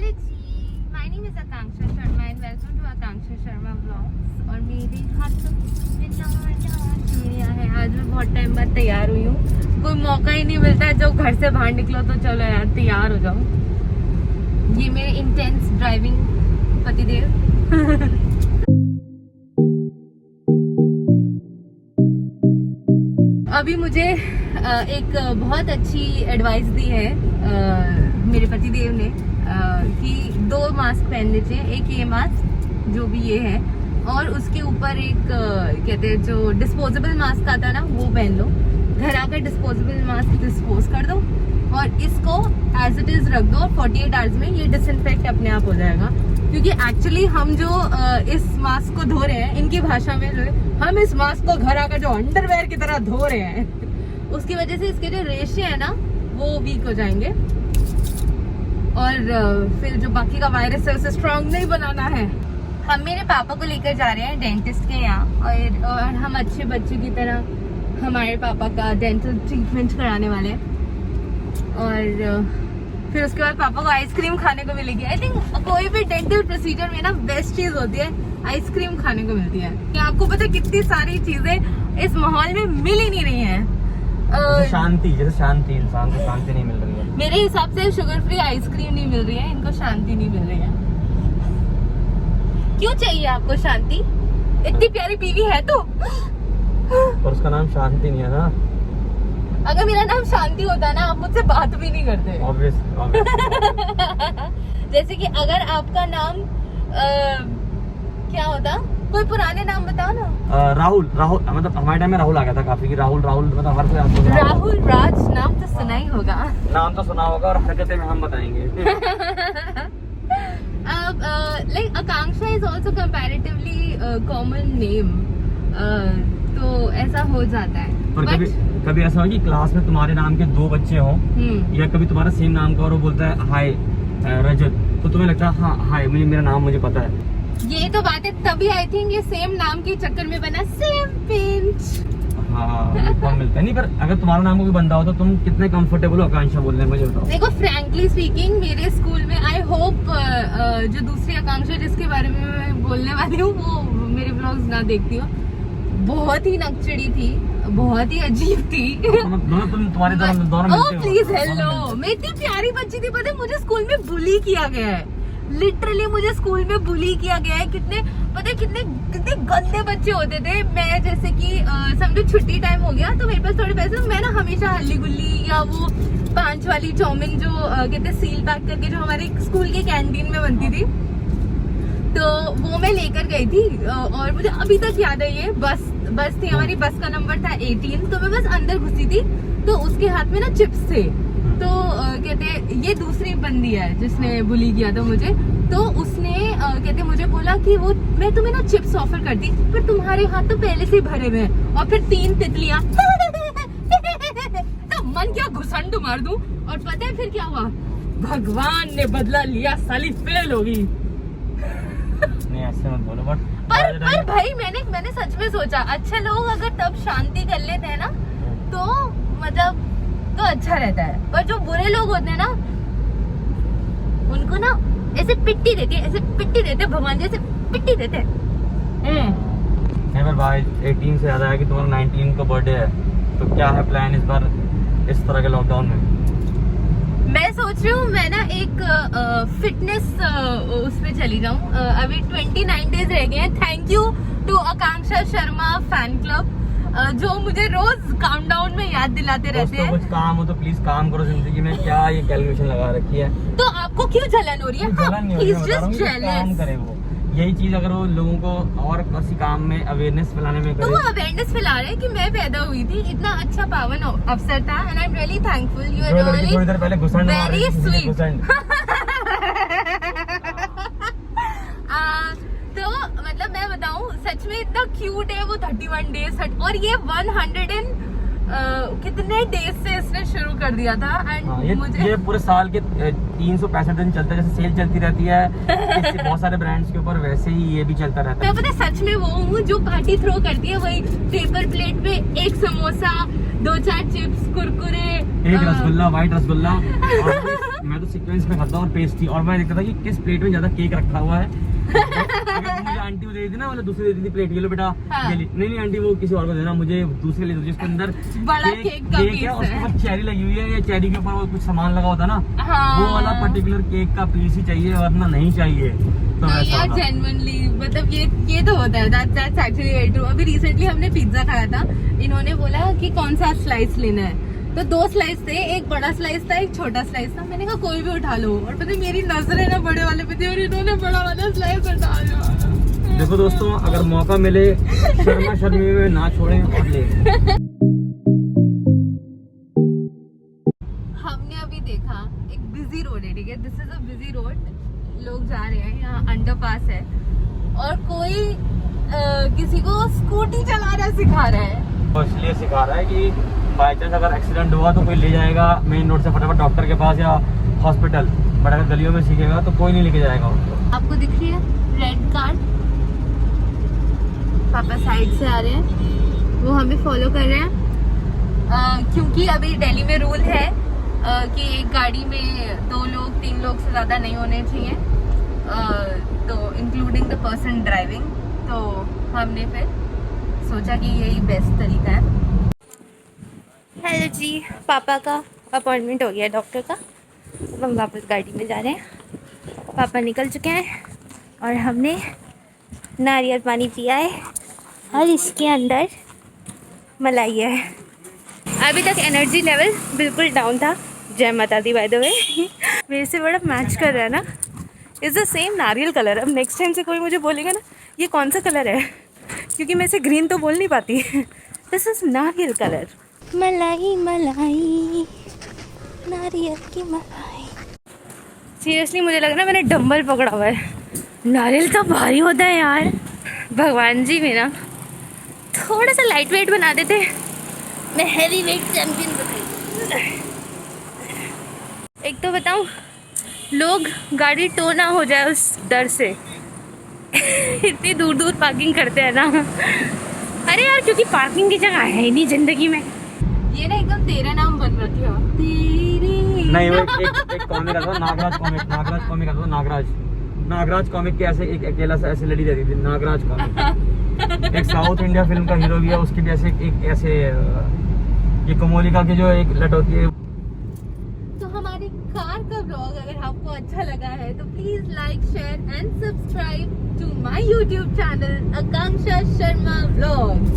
Hello जी, my name is Akanksha Sharma and welcome to Akanksha Sharma vlogs. और मेरे हाथों में चूड़ियाँ हैं। आज मैं बहुत टाइम बाद तैयार हुई हूँ। कोई मौका ही नहीं मिलता है जब घर से बाहर निकलो तो चलो यार तैयार हो जाओ। ये मेरे इंटेंस ड्राइविंग पतिदेव। अभी मुझे एक बहुत अच्छी एडवाइस दी है मेरे पतिदेव ने कि 2 मास्क पहनने चाहिए। एक ये मास्क जो भी ये है और उसके ऊपर एक कहते हैं जो डिस्पोजेबल मास्क आता है ना वो पहन लो। घर आकर डिस्पोजेबल मास्क डिस्पोज कर दो और इसको एज इट इज रख दो और 48 आवर्स में ये डिसइंफेक्ट अपने आप हो जाएगा। क्योंकि एक्चुअली हम जो इस मास्क को धो रहे हैं, इनकी भाषा में जो है, हम इस मास्क को घर आकर जो अंडरवेयर की तरह धो रहे हैं, उसकी वजह से इसके जो रेशे है ना वो वीक हो जाएंगे और फिर जो बाकी का वायरस है उसे स्ट्रॉन्ग नहीं बनाना है। हम मेरे पापा को लेकर जा रहे हैं डेंटिस्ट के यहाँ और हम अच्छे बच्चे की तरह हमारे पापा का डेंटल ट्रीटमेंट कराने वाले हैं। और फिर उसके बाद पापा को आइसक्रीम खाने को मिलेगी। आई थिंक कोई भी डेंटल प्रोसीजर में ना बेस्ट चीज होती है आइसक्रीम खाने को मिलती है। कि आपको पता है कितनी सारी चीजें इस माहौल में मिल ही नहीं रही हैं। शांति, जैसे शांति, इंसान को शांति नहीं मिल रही है। मेरे हिसाब से शुगर फ्री आइसक्रीम नहीं मिल रही है, इनको शांति नहीं मिल रही है। क्यों चाहिए आपको शांति? इतनी प्यारी बीवी है तो। पर उसका नाम शांति नहीं है ना। अगर मेरा नाम शांति होता ना आप मुझसे बात भी नहीं करते। Obvious. जैसे कि अगर आपका नाम क्या होता, कोई पुराने नाम बताओ ना। राहुल मतलब हमारे टाइम में राहुल आ गया था काफी कि राहुल मतलब हर कोई राहुल राज नाम तो सुना ही होगा। नाम तो सुना होगा और हरकतें में हम बताएंगे। Like Akanksha is also comparatively common name, तो ऐसा हो जाता है। पर कभी ऐसा हो कि क्लास में तुम्हारे नाम के 2 बच्चे हों या कभी तुम्हारा सेम नाम का और वो बोलता है हाय रजत, तो तुम्हें लगता है हाँ हाय मेरा नाम मुझे पता है। ये तो बात है, तभी आई थिंक ये सेम नाम के चक्कर में बना सेम पिंच। हाँ कम मिलता है। नहीं पर अगर तुम्हारा नाम कोई बंदा हो तो तुम कितने कंफर्टेबल हो आकांक्षा बोलने में, मुझे बताओ। देखो फ्रैंकली स्पीकिंग मेरे स्कूल में आई होप जो दूसरी आकांक्षा जिसके बारे में मैं बोलने वाली हूँ वो मेरे व्लॉग्स ना देखती हो, बहुत ही नकचड़ी थी, बहुत ही अजीब थी। तुम्हारे दोनों ओह प्लीज हेलो, मैं इतनी प्यारी बच्ची थी। पता है मुझे स्कूल में बुली किया गया है, लिटरली मुझे स्कूल में बुली किया गया है। कितने गंदे बच्चे होते थे। मैं जैसे कि समझो छुट्टी टाइम हो गया तो मेरे पास थोड़े पैसे, मैं ना हमेशा हल्ली गुल्ली या वो 5 वाली चाउमीन जो कहते सील पैक करके जो हमारे स्कूल के कैंटीन में बनती थी, तो वो मैं लेकर गई थी। और मुझे अभी तक याद है, ये बस थी हमारी, बस का नंबर था 18। तो मैं बस अंदर घुसी थी तो उसके हाथ में ना चिप्स थे। तो कहते ये दूसरी बंदी है जिसने बुली किया था मुझे, तो उसने कहते मुझे बोला कि वो मैं तुम्हें ना चिप्स ऑफर करती, पर तुम्हारे हाथ तो पहले से भरे हुए हैं। और फिर 3 तितलियां। तो मन क्या घुसंड मार दूं। और पता है फिर क्या हुआ, भगवान ने बदला लिया, साली फेल होगी। नहीं ऐसे मत बोलो। पर भाई मैंने सच में सोचा अच्छे लोग अगर तब शांति कर लेते हैं ना तो मतलब तो अच्छा रहता है। पर जो बुरे लोग होते हैं ना उनको ना ऐसे पिट्टी देते भगवान जैसे पिट्टी देते। नहीं पर भाई 18 से ज्यादा है कि तुम्हारा 19 का बर्थडे है, तो क्या है प्लान इस बार इस तरह के लॉकडाउन में? मैं सोच रही हूँ मैं ना एक फिटनेस उसमें चली जाऊँ। अभी 29 डेज रह गए हैं। Thank you to Akanksha Sharma fan club जो मुझे रोज काउंटडाउन में याद दिलाते रहते हैं। कुछ काम हो तो प्लीज काम करो जिंदगी में। क्या ये कैलकुलेशन लगा रखी है? तो आपको क्यों जलन हो रही है? जलन नहीं हो रही है, काम करे वो। यही चीज अगर वो लोगों को और किसी काम में अवेयरनेस फैलाने में करे, तो वो अवेयरनेस फैला रहे हैं कि मैं पैदा हुई थी, इतना अच्छा पावन अवसर था and I am really thankful. You are really थोड़ी देर पहले घुसंड वेरी स्वीट। तो मतलब मैं बताऊं सच में इतना क्यूट है वो 31 डेज और ये 100 कितने डेज से इसने शुरू कर दिया था। एंड मुझे ये पूरे साल के 365 दिन चलता है, जैसे सेल चलती रहती है इससे बहुत सारे ब्रांड्स के ऊपर, वैसे ही ये भी चलता रहता है। मैं पता सच में वो हूँ जो पार्टी थ्रो करती है, वही पेपर प्लेट में एक समोसा, 2-4 चिप्स, कुरकुरे, एक रसगुल्ला, व्हाइट रसगुल्ला, और मैं तो सीक्वेंस में खाता हूँ, और पेस्ट्री, और मैं देखता था कि किस प्लेट में ज्यादा केक रखा हुआ है। अगर मुझे आंटी वो दे दी ना, मतलब दूसरी दे दी थी प्लेट, ये लो बेटा, हाँ। ये ली। नहीं आंटी वो किसी और को देना, मुझे दूसरे ले दो जिसके अंदर बड़ा केक का केक पीस है, उसके है। ऊपर चेरी लगी हुई है, या चेरी के ऊपर वो कुछ सामान लगा होता है ना, हाँ। वो वाला पर्टिकुलर केक का पीस ही चाहिए, वरना नहीं चाहिए। तो ऐसा यार होता। जेन्युइनली मतलब ये तो होता है, दैट्स एक्चुअली वेरी ट्रू। अभी रिसेंटली हमने पिज्जा खाया था, इन्होंने बोला कि कौन सा स्लाइस लेना है, तो 2 स्लाइस थे, एक बड़ा स्लाइस था, एक छोटा स्लाइस था। मैंने कहा कोई भी उठा लो, और पता है मेरी नजर है ना बड़े वाले पे थी, और इन्होंने बड़ा वाला स्लाइस उठा लिया। देखो दोस्तों, अगर मौका मिले शर्मा शर्मी में ना छोड़ें और ले। हमने अभी देखा एक बिजी रोड है, ठीक है, this is a busy road, लोग जा रहे हैं, यहाँ अंडरपास है, और कोई किसी को स्कूटी चलाना सिखा रहा है। तो इसलिए सिखा रहा है कि बाई चांस अगर एक्सीडेंट हुआ तो कोई ले जाएगा मेन रोड से फटाफट डॉक्टर के पास या हॉस्पिटल, बट अगर गलियों में सीखेगा तो कोई नहीं लेके जाएगा उसको। आपको दिख रही है रेड कार, पापा साइड से आ रहे हैं, वो हमें फॉलो कर रहे हैं, क्योंकि अभी दिल्ली में रूल है कि एक गाड़ी में 2 लोग 3 लोग से ज़्यादा नहीं होने चाहिए, तो इंक्लूडिंग द पर्सन ड्राइविंग। तो हमने फिर सोचा कि यही बेस्ट तरीका है। हेलो जी, पापा का अपॉइंटमेंट हो गया डॉक्टर का, अब हम वापस गाड़ी में जा रहे हैं। पापा निकल चुके हैं और हमने नारियल पानी पिया है, और इसके अंदर मलाई है। अभी तक एनर्जी लेवल बिल्कुल डाउन था। जय माता दी बाय द वे। मेरे से बड़ा मैच कर रहा है ना, इज़ द सेम नारियल कलर। अब नेक्स्ट टाइम से कोई मुझे बोलेगा ना ये कौन सा कलर है, क्योंकि मैं इसे ग्रीन तो बोल नहीं पाती, दिस इज़ नारियल कलर। मलाई मलाई नारियल की मलाई। सीरियसली मुझे लग रहा है मैंने डंबल पकड़ा हुआ है, नारियल तो भारी होता है यार। भगवान जी मेरा थोड़ा सा लाइट वेट बना देते, मैं हैवी वेट चैंपियन बनाई। एक तो बताऊं, लोग गाड़ी टो ना हो जाए उस डर से इतनी दूर दूर पार्किंग करते हैं ना। अरे यार, क्योंकि पार्किंग की जगह है ही नहीं जिंदगी में। ये ना एकदम तेरा नाम बन रखे हो, तेरी नहीं, वो एक कॉमिक आता था, नागराज कॉमिक आता था, नागराज कॉमिक के ऐसे एक अकेला सा ऐसे लड़ी रहती थी, नागराज कॉमिक। एक साउथ इंडिया फिल्म का हीरो भी है, उसकी भी ऐसे एक ऐसे ये कमोलिका की जो एक लट होती है। तो हमारी कार का व्लॉग अगर आपको अच्छा लगा है तो please like, share and subscribe to my YouTube channel Akanksha Sharma vlog.